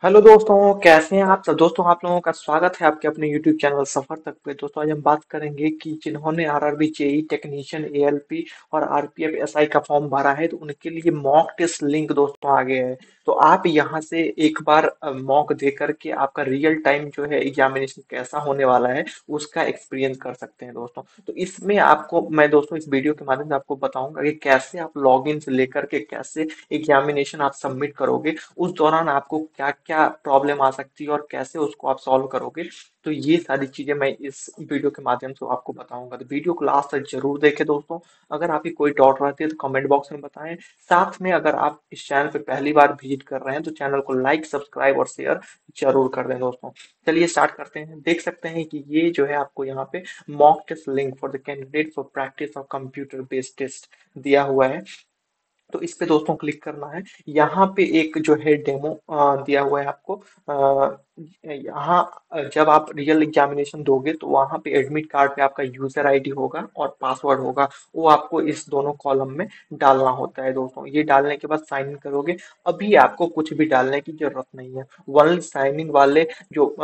Hello दोस्तों, कैसे हैं आप सब। दोस्तों, आप लोगों का स्वागत है आपके अपने यूट्यूब चैनल सफर तक पे। दोस्तों, आज हम बात करेंगे कि जिन्होंने आरआरबी जेई टेक्नीशियन एएलपी और आरपीएफ एसआई का फॉर्म भरा है तो उनके लिए मॉक टेस्ट लिंक दोस्तों आ गया है। तो आप यहां से एक बार मॉक दे करके आपका रियल टाइम जो है एग्जामिनेशन कैसा होने वाला है उसका एक्सपीरियंस कर सकते हैं दोस्तों। तो इसमें आपको मैं दोस्तों इस वीडियो के माध्यम से आपको बताऊंगा कि कैसे आप लॉगिन से लेकर के कैसे एग्जामिनेशन आप सबमिट करोगे, उस दौरान आपको क्या क्या प्रॉब्लम आ सकती है और कैसे उसको आप सॉल्व करोगे। तो ये सारी चीजें मैं इस वीडियो के माध्यम से आपको बताऊंगा, तो वीडियो को लास्ट तक जरूर देखें दोस्तों। अगर आपकी कोई डाउट रहती है तो कमेंट बॉक्स में बताएं। साथ में अगर आप इस चैनल पे पहली बार विजिट कर रहे हैं तो चैनल को लाइक सब्सक्राइब और शेयर जरूर कर दें दोस्तों। चलिए स्टार्ट करते हैं। देख सकते हैं कि ये जो है आपको यहाँ पे mock test link for the candidate for practice of computer based test दिया हुआ है। तो इस पे दोस्तों क्लिक करना है। यहाँ पे एक जो है डेमो दिया हुआ है आपको। यहाँ जब आप रियल एग्जामिनेशन दोगे तो वहाँ पे एडमिट कार्ड पे आपका यूजर आईडी होगा और पासवर्ड होगा। वो आपको इस दोनों कॉलम में डालना होता है दोस्तों। ये डालने के बाद साइन इन करोगे। अभी आपको कुछ भी डालने की जरूरत नहीं है। वन साइन इन वाले जो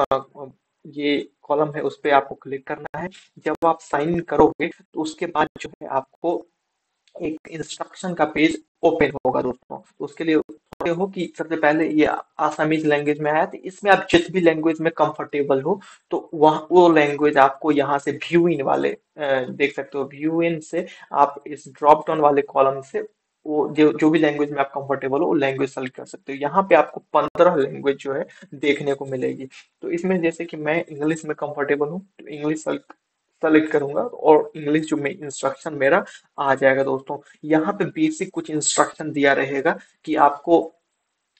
ये कॉलम है उस पे आपको क्लिक करना है। जब आप साइन इन करोगे तो उसके बाद जो है आपको एक इंस्ट्रक्शन का पेज ओपन होगा दोस्तों। तो उसके लिए होते हो कि सबसे पहले ये आसामीज लैंग्वेज में आया, तो इसमें आप जिस भी लैंग्वेज में कंफर्टेबल हो तो वह वो लैंग्वेज आपको यहाँ से व्यू इन वाले देख सकते हो। व्यू इन से आप इस ड्रॉप डाउन वाले कॉलम से वो जो जो भी लैंग्वेज में आप कंफर्टेबल हो वो लैंग्वेज सेलेक्ट कर सकते हो। यहाँ पे आपको 15 लैंग्वेज जो है देखने को मिलेगी। तो इसमें जैसे कि मैं इंग्लिश में कंफर्टेबल हूँ तो इंग्लिश सेलेक्ट करूंगा और इंग्लिश जो में इंस्ट्रक्शन मेरा आ जाएगा दोस्तों। यहाँ पे बेसिक कुछ इंस्ट्रक्शन दिया रहेगा कि आपको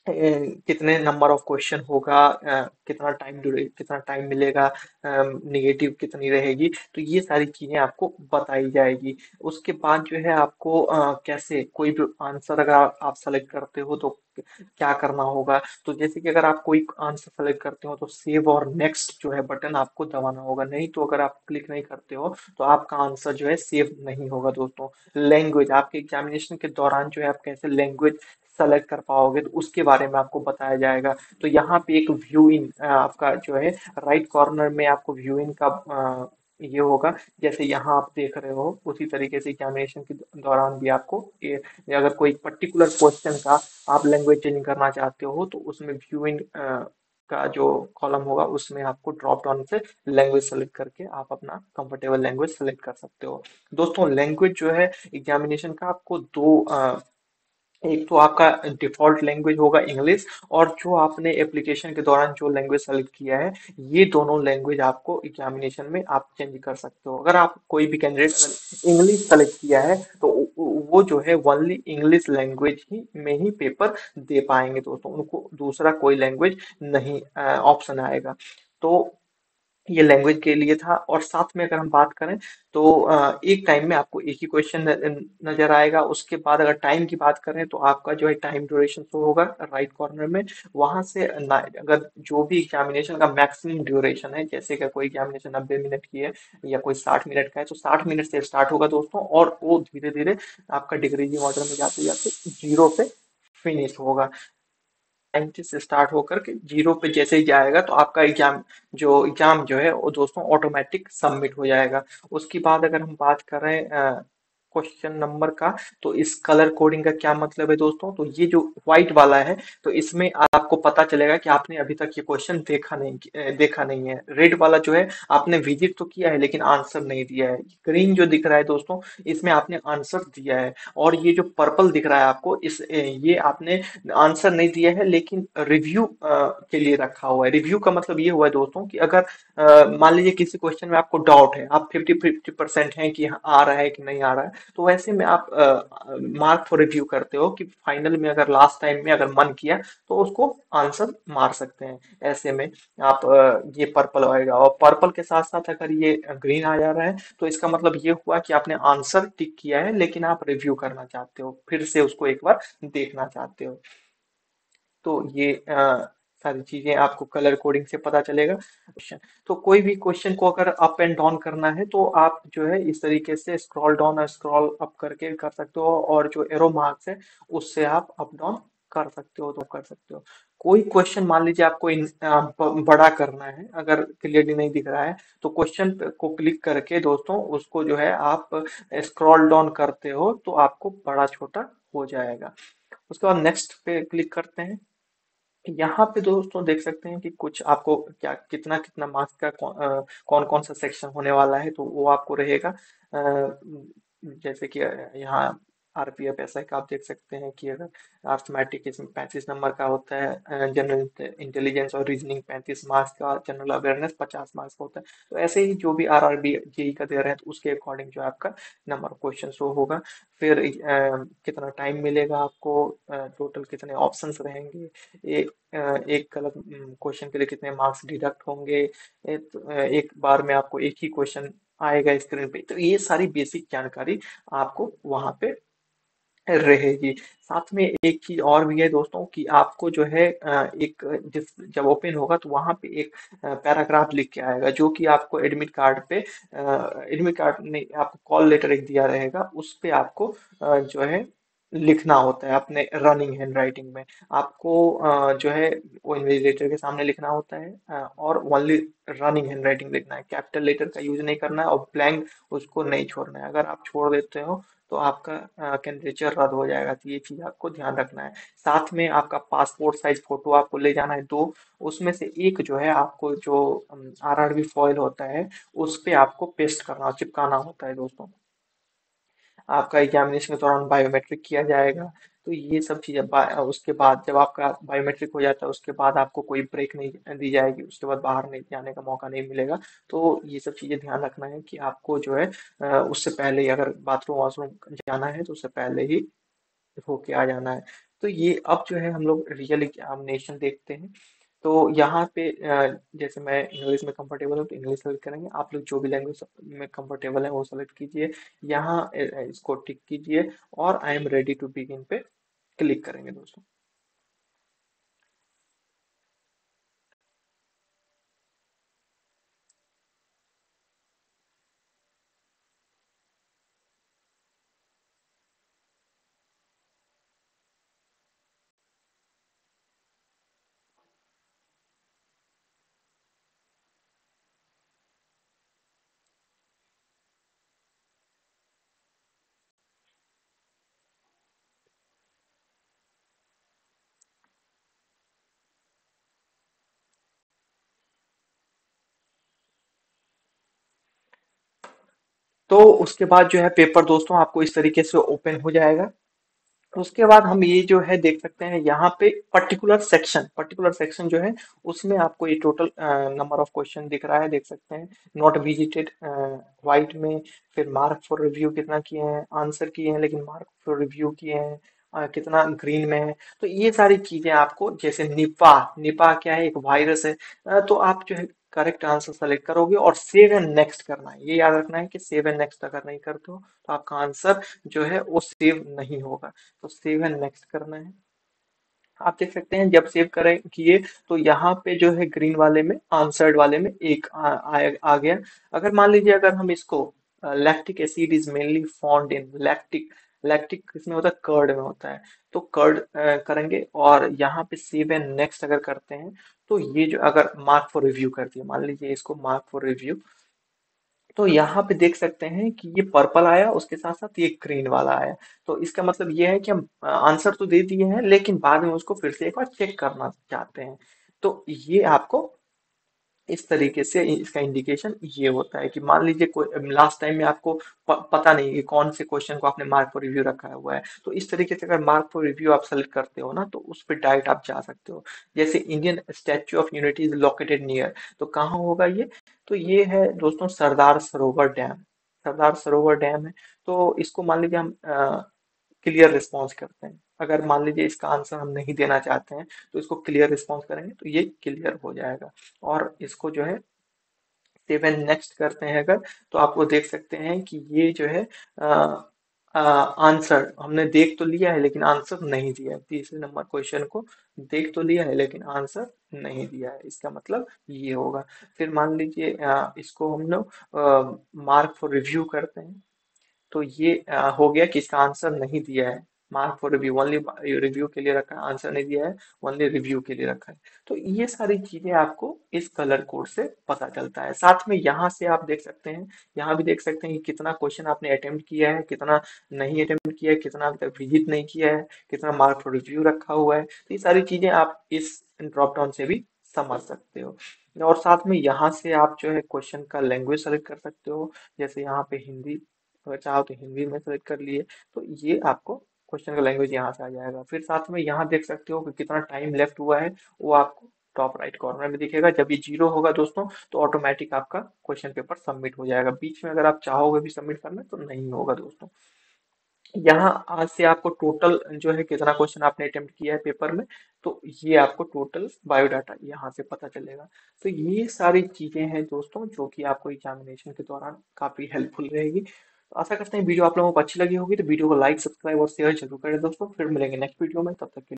कितने नंबर ऑफ क्वेश्चन होगा, कितना टाइम मिलेगा, निगेटिव कितनी रहेगी। तो ये सारी चीजें आपको बताई जाएगी। उसके बाद जो है आपको कैसे कोई भी आंसर अगर आप सेलेक्ट करते हो तो क्या करना होगा। तो जैसे कि अगर आप कोई आंसर सेलेक्ट करते हो तो सेव और नेक्स्ट जो है बटन आपको दबाना होगा, नहीं तो अगर आप क्लिक नहीं करते हो तो आपका आंसर जो है सेव नहीं होगा दोस्तों। लैंग्वेज आपके एग्जामिनेशन के दौरान जो है आप कैसे लैंग्वेज सेलेक्ट कर पाओगे तो उसके बारे में आपको बताया जाएगा। तो यहाँ पे एक व्यू इन आपका जो है राइट कॉर्नर में आपको व्यू इन का ये होगा। जैसे यहाँ आप देख रहे हो उसी तरीके से एग्जामिनेशन के दौरान भी आपको ये अगर कोई पर्टिकुलर क्वेश्चन का आप लैंग्वेज चेंज करना चाहते हो तो उसमें व्यू इन का जो कॉलम होगा उसमें आपको ड्रॉप डाउन से लैंग्वेज सेलेक्ट करके आप अपना कंफर्टेबल लैंग्वेज सेलेक्ट कर सकते हो दोस्तों। लैंग्वेज जो है एग्जामिनेशन का आपको दो एक तो आपका डिफॉल्ट लैंग्वेज होगा इंग्लिश, और जो आपने एप्लीकेशन के दौरान जो लैंग्वेज सेलेक्ट किया है ये दोनों लैंग्वेज आपको एग्जामिनेशन में आप चेंज कर सकते हो। अगर आप कोई भी कैंडिडेट अगर इंग्लिश सेलेक्ट किया है तो वो जो है ओनली इंग्लिश लैंग्वेज ही में ही पेपर दे पाएंगे दोस्तों। उनको दूसरा कोई लैंग्वेज नहीं ऑप्शन आएगा। तो ये लैंग्वेज के लिए था। और साथ में अगर हम बात करें तो एक टाइम में आपको एक ही क्वेश्चन नजर आएगा। उसके बाद अगर टाइम की बात करें तो आपका जो है टाइम ड्यूरेशन शो होगा राइट कॉर्नर में। वहां से अगर जो भी एग्जामिनेशन का मैक्सिमम ड्यूरेशन है, जैसे कि कोई एग्जामिनेशन 90 मिनट की है या कोई 60 मिनट का है तो 60 मिनट से स्टार्ट होगा दोस्तों, और वो धीरे धीरे आपका डिक्रीजिंग ऑर्डर में जाते जाते जीरो पे फिनिश होगा। 90 से स्टार्ट होकर के जीरो पे जैसे ही जाएगा तो आपका एग्जाम जो है वो दोस्तों ऑटोमेटिक सबमिट हो जाएगा। उसके बाद अगर हम बात करें क्वेश्चन नंबर का, तो इस कलर कोडिंग का क्या मतलब है दोस्तों। तो ये जो व्हाइट वाला है तो इसमें आपको पता चलेगा कि आपने अभी तक ये क्वेश्चन देखा नहीं है। रेड वाला जो है आपने विजिट तो किया है लेकिन आंसर नहीं दिया है। ग्रीन जो दिख रहा है दोस्तों इसमें आपने आंसर दिया है। और ये जो पर्पल दिख रहा है आपको ये आपने आंसर नहीं दिया है लेकिन रिव्यू के लिए रखा हुआ है। रिव्यू का मतलब ये हुआ है दोस्तों कि अगर मान लीजिए किसी क्वेश्चन में आपको डाउट है, आप 50% हैं कि आ रहा है कि नहीं आ रहा है, तो वैसे में आप मार्क फॉर रिव्यू करते हो कि फाइनल में अगर लास्ट टाइम में अगर मन किया तो उसको आंसर मार सकते हैं। ऐसे में आप ये पर्पल आएगा, और पर्पल के साथ साथ अगर ये ग्रीन आ जा रहा है तो इसका मतलब ये हुआ कि आपने आंसर टिक किया है लेकिन आप रिव्यू करना चाहते हो, फिर से उसको एक बार देखना चाहते हो। तो ये सारी चीजें आपको कलर कोडिंग से पता चलेगा। तो कोई भी क्वेश्चन को अगर अप एंड डाउन करना है तो आप जो है इस तरीके से स्क्रॉल डाउन और स्क्रॉल अप करके कर सकते हो, और जो एरो मार्क्स है उससे आप अप डाउन कर सकते हो तो कर सकते हो। कोई क्वेश्चन मान लीजिए आपको बड़ा करना है, अगर क्लियरली नहीं दिख रहा है तो क्वेश्चन को क्लिक करके दोस्तों उसको जो है आप स्क्रॉल डाउन करते हो तो आपको बड़ा छोटा हो जाएगा। उसके बाद नेक्स्ट पे क्लिक करते हैं। यहाँ पे दोस्तों देख सकते हैं कि कुछ आपको क्या कितना कितना मार्क्स का कौन कौन सा सेक्शन होने वाला है तो वो आपको रहेगा। जैसे कि यहाँ आरपीएफ ऐसा का आप देख सकते हैं कि अगर अर्थमेटिक इसमें 35 नंबर का होता है, जनरल इंटेलिजेंस और रीजनिंग 35 मार्क्स का, जनरल अवेयरनेस 50 मार्क्स का होता है। तो ऐसे ही जो भी आरआरबी जेई का दे रहे हैं तो उसके अकॉर्डिंग जो है आपका नंबर ऑफ क्वेश्चन शो होगा। फिर कितना टाइम मिलेगा आपको, टोटल कितने ऑप्शंस रहेंगे, एक एक गलत क्वेश्चन के लिए कितने मार्क्स डिडक्ट होंगे, एक बार में आपको एक ही क्वेश्चन आएगा स्क्रीन पे। तो ये सारी बेसिक जानकारी आपको वहां पे रहेगी। साथ में एक चीज और भी है दोस्तों कि आपको जो है एक जिस जब ओपन होगा तो वहां पे एक पैराग्राफ लिख के आएगा जो कि आपको एडमिट कार्ड पे, एडमिट कार्ड नहीं, आपको कॉल लेटर एक दिया रहेगा उस पे आपको जो है लिखना होता है अपने रनिंग हैंड राइटिंग में। आपको जो है वो इन्विजिलेटर के सामने लिखना होता है, और ओनली रनिंग हैंड राइटिंग लिखना है, कैपिटल लेटर का यूज नहीं करना है और ब्लैंक उसको नहीं छोड़ना है। अगर आप छोड़ देते हो तो आपका कैंडिडेचर रद्द हो जाएगा। तो ये चीज आपको ध्यान रखना है। साथ में आपका पासपोर्ट साइज फोटो आपको ले जाना है दो, उसमें से एक जो है आपको जो आरआरबी फॉइल होता है उस पे आपको पेस्ट करना चिपकाना होता है दोस्तों। आपका एग्जामिनेशन के दौरान बायोमेट्रिक किया जाएगा। तो ये सब चीजें उसके बाद जब आपका बायोमेट्रिक हो जाता है उसके बाद आपको कोई ब्रेक नहीं दी जाएगी, उसके बाद बाहर नहीं जाने का मौका नहीं मिलेगा। तो ये सब चीजें ध्यान रखना है कि आपको जो है उससे पहले ही अगर बाथरूम वाशरूम जाना है तो उससे पहले ही होके आ जाना है। तो ये अब जो है हम लोग रियल एग्जामिनेशन देखते हैं। तो यहाँ पे जैसे मैं इंग्लिश में कंफर्टेबल हूँ तो इंग्लिश सेलेक्ट करेंगे, आप लोग जो भी लैंग्वेज में कंफर्टेबल है वो सेलेक्ट कीजिए। यहाँ इसको टिक कीजिए और I am ready to begin पे क्लिक करेंगे दोस्तों। तो उसके बाद जो है पेपर दोस्तों आपको इस तरीके से ओपन हो जाएगा। उसके बाद हम ये जो है देख सकते हैं यहाँ पे पर्टिकुलर सेक्शन जो है उसमें आपको ये टोटल नंबर ऑफ क्वेश्चन दिख रहा है, देख सकते हैं। नॉट विजिटेड व्हाइट में, फिर मार्क फॉर रिव्यू कितना किए हैं, आंसर किए हैं लेकिन मार्क फॉर रिव्यू किए हैं कितना ग्रीन में है। तो ये सारी चीजें आपको, जैसे निपा, निपा क्या है, एक वायरस है। तो आप जो है करेक्ट आंसर सेलेक्ट करोगे और सेव एंड नेक्स्ट करना है। ये याद रखना है कि सेव एंड नेक्स्ट अगर नहीं करते हो तो आपका आंसर जो है वो सेव नहीं होगा। तो सेव एंड नेक्स्ट करना है। आप देख सकते हैं जब सेव करें किए तो यहाँ पे जो है ग्रीन वाले में, आंसर्ड वाले में एक आ गया। अगर मान लीजिए अगर हम इसको, lactic acid is mainly found in lactic, lactic किसमें होता है, कर्ड में होता है। तो कर्ड करेंगे और यहाँ पे सेव एंड नेक्स्ट अगर करते हैं तो ये जो अगर मार्क फॉर रिव्यू कर दिया, मान लीजिए इसको मार्क फॉर रिव्यू, तो यहाँ पे देख सकते हैं कि ये पर्पल आया उसके साथ साथ ये ग्रीन वाला आया। तो इसका मतलब ये है कि हम आंसर तो दे दिए हैं लेकिन बाद में उसको फिर से एक बार चेक करना चाहते हैं। तो ये आपको इस तरीके से इसका इंडिकेशन ये होता है कि मान लीजिए कोई लास्ट टाइम में आपको पता नहीं कि कौन से क्वेश्चन को आपने मार्क फॉर रिव्यू रखा हुआ है, तो इस तरीके से अगर मार्क फॉर रिव्यू आप सेलेक्ट करते हो ना तो उस पर डायरेक्ट आप जा सकते हो। जैसे Indian statue of unity is located near, तो कहाँ होगा ये, तो ये है दोस्तों सरदार सरोवर डैम। सरदार सरोवर डैम है। तो इसको मान लीजिए हम क्लियर रिस्पॉन्स करते हैं, अगर मान लीजिए इसका आंसर हम नहीं देना चाहते हैं तो इसको क्लियर रिस्पॉन्स करेंगे तो ये क्लियर हो जाएगा। और इसको जो है सेव एंड नेक्स्ट करते हैं अगर, तो आप वो देख सकते हैं कि ये जो है आंसर हमने देख तो लिया है लेकिन आंसर नहीं दिया है, तीसरे नंबर क्वेश्चन को देख तो लिया है लेकिन आंसर नहीं दिया है, इसका मतलब ये होगा। फिर मान लीजिए इसको हम लोग मार्क फॉर रिव्यू करते हैं तो ये हो गया कि इसका आंसर नहीं दिया है, mark for review, only review के लिए रखा है, आंसर नहीं दिया है, ओनली रिव्यू के लिए रखा है। तो ये सारी चीजें आपको इस कलर कोड से पता चलता है। साथ में यहाँ से आप देख सकते हैं, यहाँ भी देख सकते हैं कि कितना क्वेश्चन आपने अटेम्प्ट किया है, कितना नहीं अटेम्प्ट किया है, कितना अभी तक विजिट नहीं किया है, कितना मार्क फॉर रिव्यू रखा हुआ है। तो ये सारी चीजें आप इस ड्रॉप डाउन से भी समझ सकते हो। और साथ में यहाँ से आप जो है क्वेश्चन का लैंग्वेज सेलेक्ट कर सकते हो। जैसे यहाँ पे हिंदी, अगर चाहो तो हिंदी में सेलेक्ट कर लिए, तो ये आपको क्वेश्चन का लैंग्वेज यहाँ से आ जाएगा। फिर साथ में यहाँ देख सकते हो कि कितना टाइम लेफ्ट हुआ है, वो आपको टॉप राइट कॉर्नर में दिखेगा। जब ये जीरो होगा दोस्तों, तो ऑटोमेटिक आपका क्वेश्चन पेपर सबमिट हो जाएगा। बीच में अगर आप चाहोगे भी सबमिट करना तो नहीं होगा दोस्तों। यहाँ आज से आपको टोटल जो है कितना क्वेश्चन आपने अटेम्प्ट किया है पेपर में, तो ये आपको टोटल बायोडाटा यहाँ से पता चलेगा। तो ये सारी चीजें हैं दोस्तों, जो कि आपको एग्जामिनेशन के दौरान काफी हेल्पफुल रहेगी। तो आशा करते हैं वीडियो आप लोगों को अच्छी लगी होगी, तो वीडियो को लाइक, सब्सक्राइब और शेयर जरूर करें दोस्तों। फिर मिलेंगे नेक्स्ट वीडियो में, तब तक के लिए।